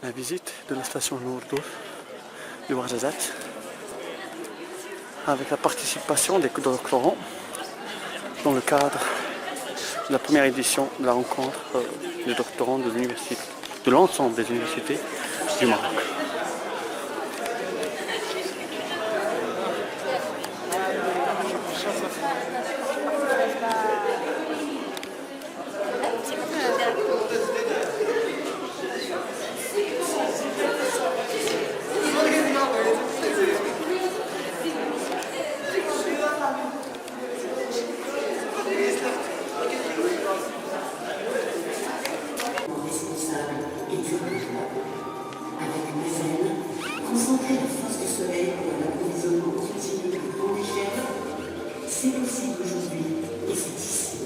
la visite de la station Nourdour de Ouarzazate avec la participation des doctorants dans le cadre de la première édition de la rencontre des doctorants de l'université, de l'ensemble des universités du Maroc. C'est possible aujourd'hui et c'est ici.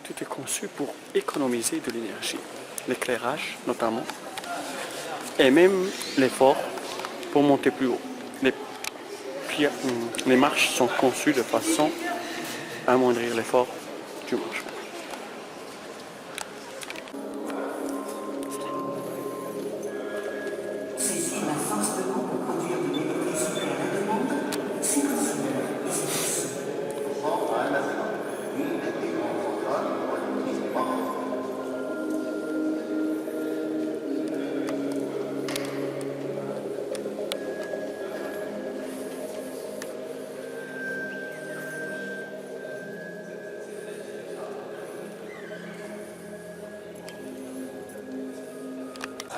Tout est conçu pour économiser de l'énergie, l'éclairage notamment, et même l'effort pour monter plus haut. Les marches sont conçues de façon à amoindrir l'effort du marchement. Saisir la force de vent pour produire de l'électricité à la demande, c'est possible et c'est facile.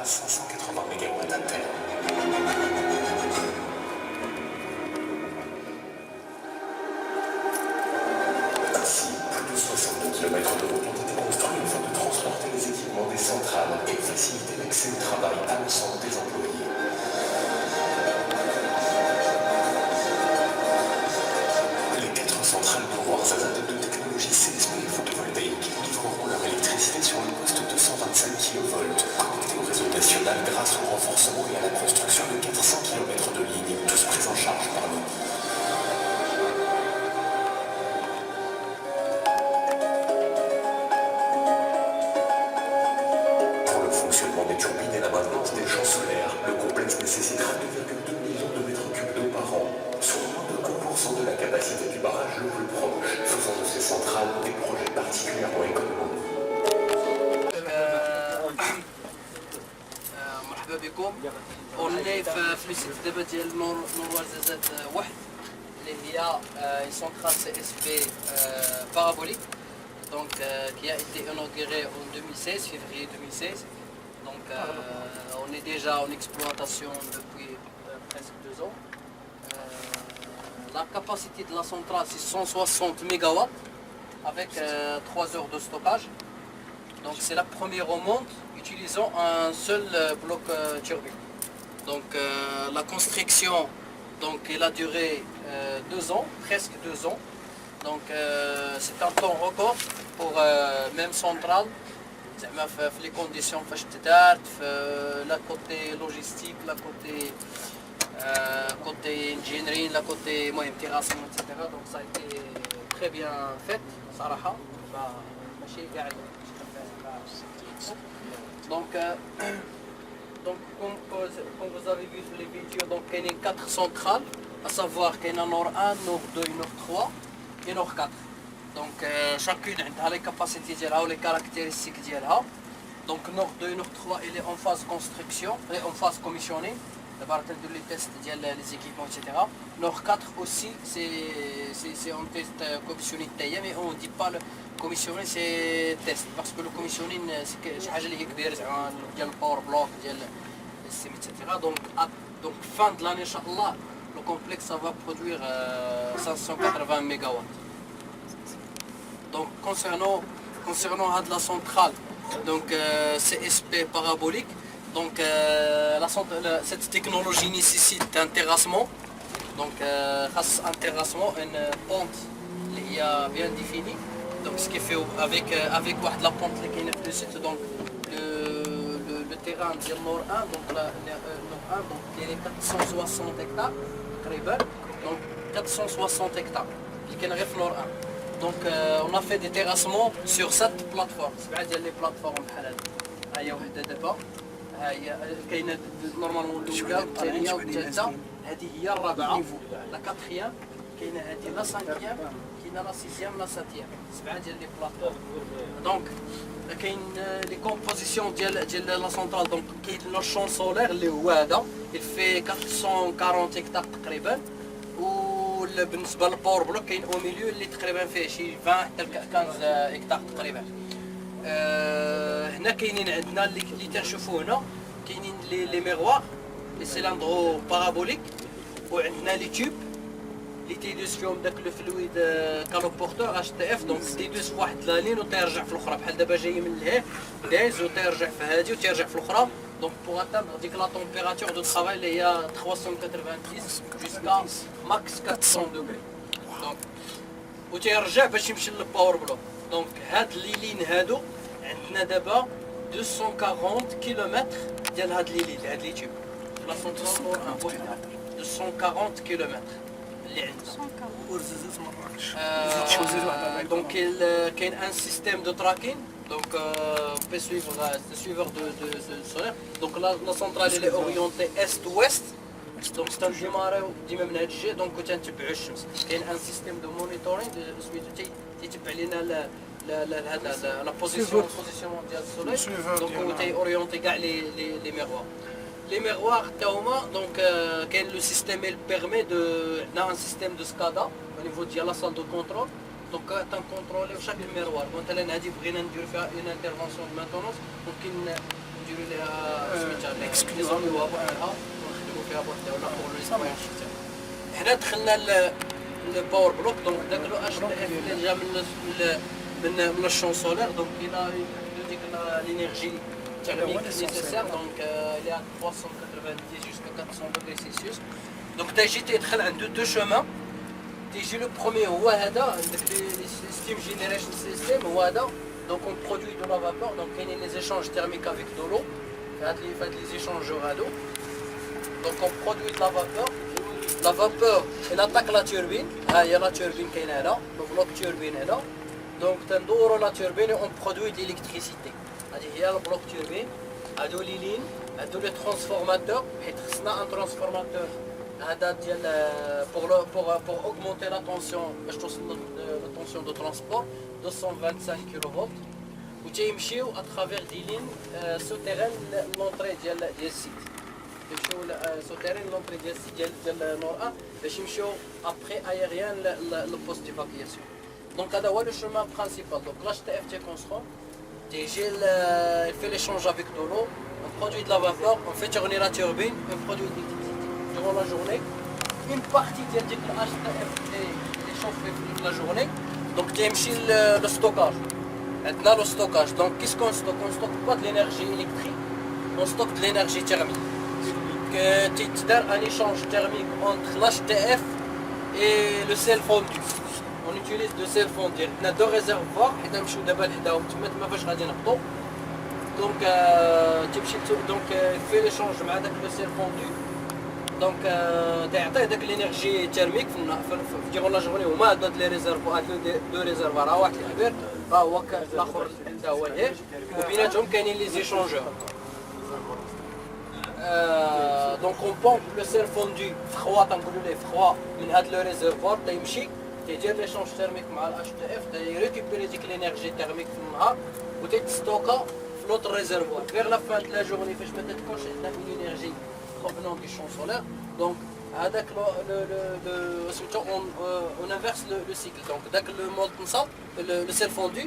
À 580 MW à terre. Ainsi, plus de 62 km de routes ont été construits afin de transporter les équipements des centrales et faciliter l'accès au travail à l'ensemble des employés. Les 4 centrales de Ouarzazate de technologie CSP photovoltaïque livreront leur électricité sur le poste de 125 kV, connecté au réseau national grâce au renforcement et à la construction de 400 km de lignes, tous pris en charge par nous. Pour le fonctionnement des turbines et la maintenance des champs solaires, le complexe nécessitera 2,2 millions de mètres cubes d'eau par an, soit moins de 1% de la capacité du barrage le plus proche, faisant de ces centrales des projets particulièrement économiques. مرحبا بكم. اوني في السيت دابا ديال نور وارزازات واحد اللي هي une centrale CSP parabolique donc qui a été inaugurée en 2016, février 2016. Donc on est déjà en exploitation depuis presque 2 ans. La capacité de la centrale c'est 160 MW avec 3 heures de stockage. Donc c'est la première au monde utilisant un seul bloc turbine. Donc la construction donc, elle a duré 2 ans, presque 2 ans. Donc c'est un temps record pour même centrale. Les conditions la côté logistique, la côté engineering, la côté terrassement, etc. Donc ça a été très bien fait, صراحة. Donc, comme vous avez vu sur les vidéos, donc, il y a 4 centrales, à savoir qu'il y a Nord 1, Nord 2, Nord 3 et Nord 4. Donc chacune a les capacités ou les caractéristiques d'elle. Donc Nord 2 et Nord 3 il est en phase construction, en phase commissioning. D'abord les tests les équipements, etc. Nord 4 aussi c'est un test commissioning, mais on ne dit pas le commissioning c'est test parce que le commissioning c'est quelque chose qui est كبير زعما ديال الباور بلوك ديال السيم etc. Donc fin de l'année inchallah le complexe ça va produire 580 MW. Donc concernant la centrale donc CSP parabolique Donc cette technologie nécessite un terrassement. Donc un terrassement, une pente qui est bien définie. Donc ce qui fait avec la pente qui est le site, donc le terrain de Nord 1, donc il est 460 hectares, donc 460 hectares, qui est le Nord 1. Donc on a fait des terrassements sur 7 plateformes. C'est les plateformes هي وحده دابا كاينه نورمالمون الاولى الثانيه والثالثه هذه هي الرابعه لا كاتريام كاينه هذه لا سانكيام كاينه لا سيزيام لا ساتيام 7 ديال لي بلاطفورم دونك كاين لي كومبوزيسيون ديال لا سونترال دونك كاين لو شون سولير اللي هو هذا il fait 440 هكتار تقريبا وبالنسبه للباور بلوك كاين او ميليو اللي تقريبا فيه شي 20 حتى 15 هكتار تقريبا هنا كاينين عندنا اللي تنشوفوا هنا كاينين لي ميغوار لي سيلاندرو بارابوليك وعندنا لي تيوب اللي تيدوز فيهم داك لو فلويد كالوبورتور اش تي اف دونك تيدوز في واحد لا لين وتيرجع في الاخرى بحال دابا جاي من الهيه دايز وتيرجع في هادي وتيرجع في الاخرى دونك بوغ اتامبر ديك لا تمبيراتور دو ترافاي اللي هي 390 جوسكا ماكس 400 دوغري دونك وتيرجع باش يمشي للباور بلوك دونك هاد لي لين هادو عندنا دابا 240 كيلومتر ديال هاد لي لين هاد لي تيوب لا سونترال نور 1 بوحدها 240 كيلومتر اللي عندنا ورزازات مراكش دونك كاين ان سيستيم دو تراكين دونك بي suivre de solaire دونك لا سونترال اللي اورينتي است ويست دونك تنجيماريو ديما من هاد الجهه دونك وتنتبعوا الشمس كاين ان سيستيم دو مونيتورينغ سميتو تيتبع لنا هذا لا بوزيسيون ديال السولير دونك هو تي اورينتي كاع لي ميغوار لي ميغوار حتى هما دونك كاين لو سيستيم اللي بيرمي دو عندنا ان سيستيم دو سكادا او نيفو ديال لا سال دو كونترول دونك تنكونتروليو شاك ميغوار مثلا هذه بغينا نديرو فيها اون انترفونسيون دو مانتونونس ممكن نديرو ليها سميتها نكسكلوزيوها بوحدها ونخدمو فيها بوحدها ولا بور لو سباير حنا دخلنا الباور بلوك دونك داك لو اش اللي جا من الشون سولير دونك الى ديك لينيرجي thermique nécessaire donc il est à 390 jusqu'à 400 degrés Celsius donc تيجي تيدخل عنده دو شومان تيجي لو بروميي هو هذا عندك لي ستيم جينيريشن سيستيم هو هذا دونك اون برودوي دو لا فابور دونك كاينين لي زيشانج تيرميك افيك دو لو هاد لي زيشانجور هادو دونك اون برودوي دو لا فابور il attaque la turbine ها هي لا turbine كاينه هنا لو بلوك turbine هنا دونك تندورو لا turbine اون برودوي دو l'électricité هذه هي البلوك توربين هادو لي لين هادو لي ترانسفورماتور حيت خصنا ان ترانسفورماتور هذا ديال بور اوغمونتي لا طونسيون باش توصل لا طونسيون دو ترونسبور 225 كيلو فولت و تيمشيو اترافير دي لين سوتيرين لونطري ديال السيت يمشيو سوتيرين لونطري ديال السيت ديال نور 1 باش يمشيو ابخي ايريان للبوست ديفاكياسيون دونك هذا هو لو شومان برينسيبال دونك لاش تي اف تي كونسترون il fait l'échange avec de l'eau, on produit de la vapeur, on fait tourner la turbine, on produit de l'électricité durant la journée. Une partie de l'HTF est chauffée toute la journée, donc il y a le stockage. Maintenant le stockage, donc qu'est-ce qu'on stocke? On ne stocke pas de l'énergie électrique, on stocke de l'énergie thermique. Il y a un échange thermique entre l'HTF et le sel fondu. On utilise de sel fondu. On a deux réservoirs, حنا نمشيو دابا لحداهم تما فاش غادي نهبطوا. دونك تمشي دونك في ليشونج مع داك لو سيل فوندو. دونك تيعطيه داك لينيرجي تيرميك في ديغون لا جورني هما هاد لي ريزيرفوار دو ريزيرفوار واحد الكبير راه هو الاخر حتى هو الهير وبيناتهم كاينين لي زيشونجور. دونك اون بومب لو سيل فوندو فخوا تنقولوا ليه فخوا من هاد لو ريزيرفوار تيمشي تيدير ليشونج تيرميك مع الاش تي اف تيريكوبيري ديك لينيرجي تيرميك في النهار وتيتستوكا في لوط ريزيرفوار فيغ لا فان لا جورني فاش ما تكونش عندنا اون انرجي بروفينون دي شون سولير دونك هذاك لو سميتو اون انفيرس لو سيكل دونك داك لو مول تنصب لو سيل فوندو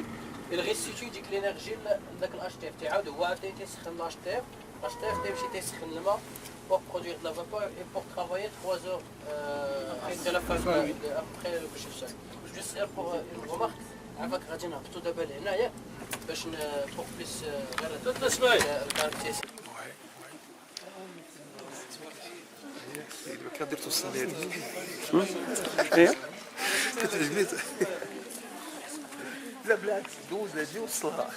الريستيتي ديك لينيرجي لذاك الاش تي اف تيعاود هو عاوتاني تيسخن الاش تي اف تيمشي تيسخن الماء pour produire de la vapeur et pour travailler 3 heures après la fin après le coucher. Juste pour une remarque, avec Radina, tout d'abord, il y a pour plus كندير توصل ايه كتعجبني لا بالعكس دوز هادي وصلها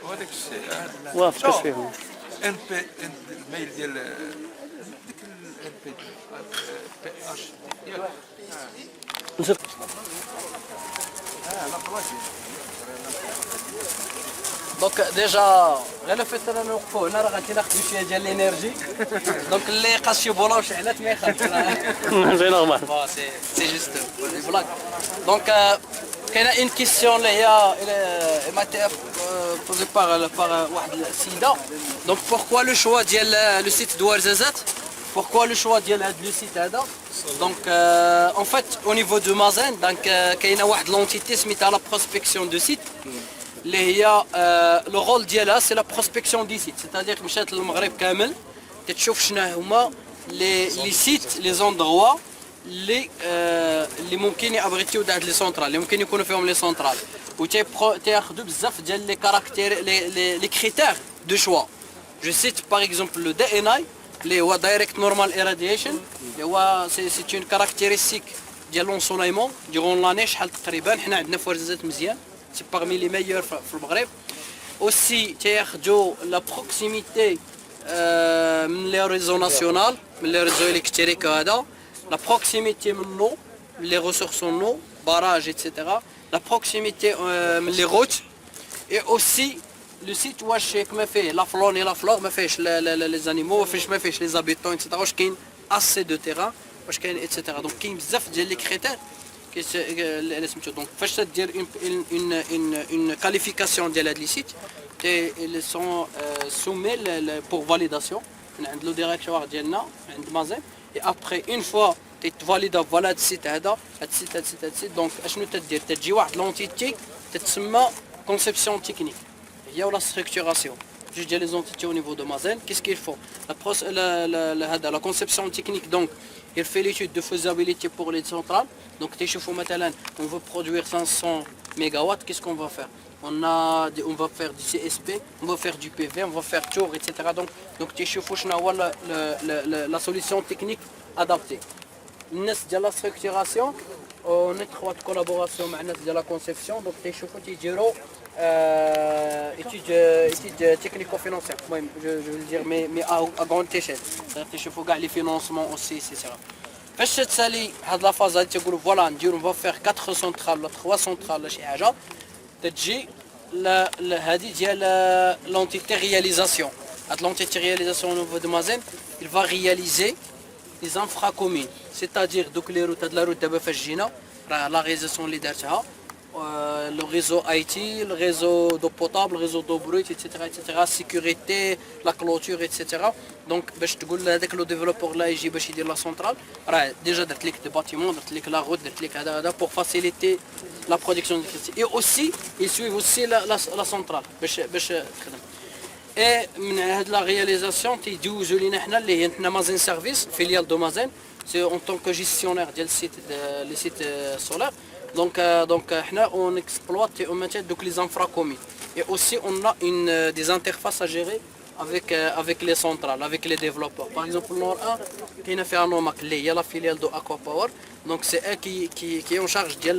وهذاك الشيء وافق فيهم ان بي الميل ديال ديك الان بي اش نزيد دونك ديجا غير لو فيت انا نوقفوا هنا راه غادي ناخذوا شويه ديال الانرجي دونك اللي قاس شي بوله وشعلات ما يخافش سي نورمال سي جوست بلاك دونك كاينه اون كيسيون اللي هي ما تي بوزي باغ واحد السيده دونك بوركوا لو شوا ديال لو سيت دوارزازات بوركوا لو شوا ديال هذا لو سيت هذا دونك اون فيت او نيفو دو مازين دونك كاينه واحد لونتيتي سميتها لا بروسبكسيون دو سيت اللي هي لو رول ديالها سي لا بروسبكسيون دي سيت سيتادير مشات للمغرب كامل تتشوف شنو هما لي سيت لي زوندغوا اللي ممكن يابريتيو هاد لي سونترال اللي ممكن يكونوا فيهم لي سونترال و تياخذوا بزاف ديال لي كاركتير لي كريتير دو شوا جو سيت باغ اكزومبل لو دي ان اي اللي هو دايركت نورمال ايراديشن اللي هو سي اون كاركتيرستيك ديال لونسوليمون ديغون لاني شحال تقريبا حنا عندنا فورزات مزيان سي باغمي لي ميور في المغرب اوسي تياخذوا لا بروكسيميتي من لي ريزو ناسيونال من لي ريزو الكتريك هذا la proximité من l'eau, les ressources en eau, barrages, etc. La proximité les routes et aussi le site où je fais la faune et la flore, les animaux, je fais les habitants, etc. Je gagne assez de terrain, etc. Donc il y a بزاف ديال les critères donc فاش تدير une qualification ديال هاد les sites ils sont soumis pour validation عند le directoire ديالنا عند مازن. Et après une fois tu valides voilà هاد السيت هذا هاد السيت دونك اشنو تدير تجي واحد لونتيتي تتسمى كونسيبسيون تكنيك هي ولا ستركتوراسيون جوج ديال لي زونتيتي au niveau de Mazen qu'est-ce qu'il faut la conception technique donc il fait l'étude de faisabilité pour les centrales donc تيشوفوا مثلا on veut produire 500 mégawatts qu'est-ce qu'on va faire on va faire du CSP, on va faire du PV, on va faire tour, etc. Donc tu vois la solution technique adaptée. الناس ديال la structuration on est étroite collaboration مع الناس ديال la conception donc تيشوفوا تيديروا étude technico-financière. المهم je veux dire mais à grande échelle. تيشوفوا كاع les financements aussi etc. فاش تسالي هاد لا فاز هادي تقولوا فوالا نديروا on va faire 4 centrales ولا 3 centrales ولا شي حاجه تجي هذه ديال l'entité réalisation. L'entité réalisation au niveau de Mazen, il va réaliser les infracommunes, c'est-à-dire donc les routes de la route d'abord fajina, la réalisation اللي دارتها, le réseau IT, le réseau d'eau potable, le réseau d'eau brute, etc., sécurité, la clôture, etc. Donc باش تقول هذاك لو ديفلوبور لا يجي باش يدير لا سونترال راه ديجا درت لك دي باتيمون درت لك لا روت درت لك هذا pour faciliter la production d'électricité et aussi ils suivent aussi la centrale باش تخدم et من هاد لا رياليزاسيون تيدوزوا لينا حنا اللي هي حنا مازين سيرفيس فيليال دو مازين سي اون طون كو جيستيونير ديال السيت لي سيت سولار donc حنا on exploite et on maintient donc les infracommunes et aussi on a des interfaces à gérer avec les centrales, avec les développeurs. Par exemple, le Nord 1, qui a fait un nom, il y a la filiale de Aquapower, donc c'est eux qui est en charge de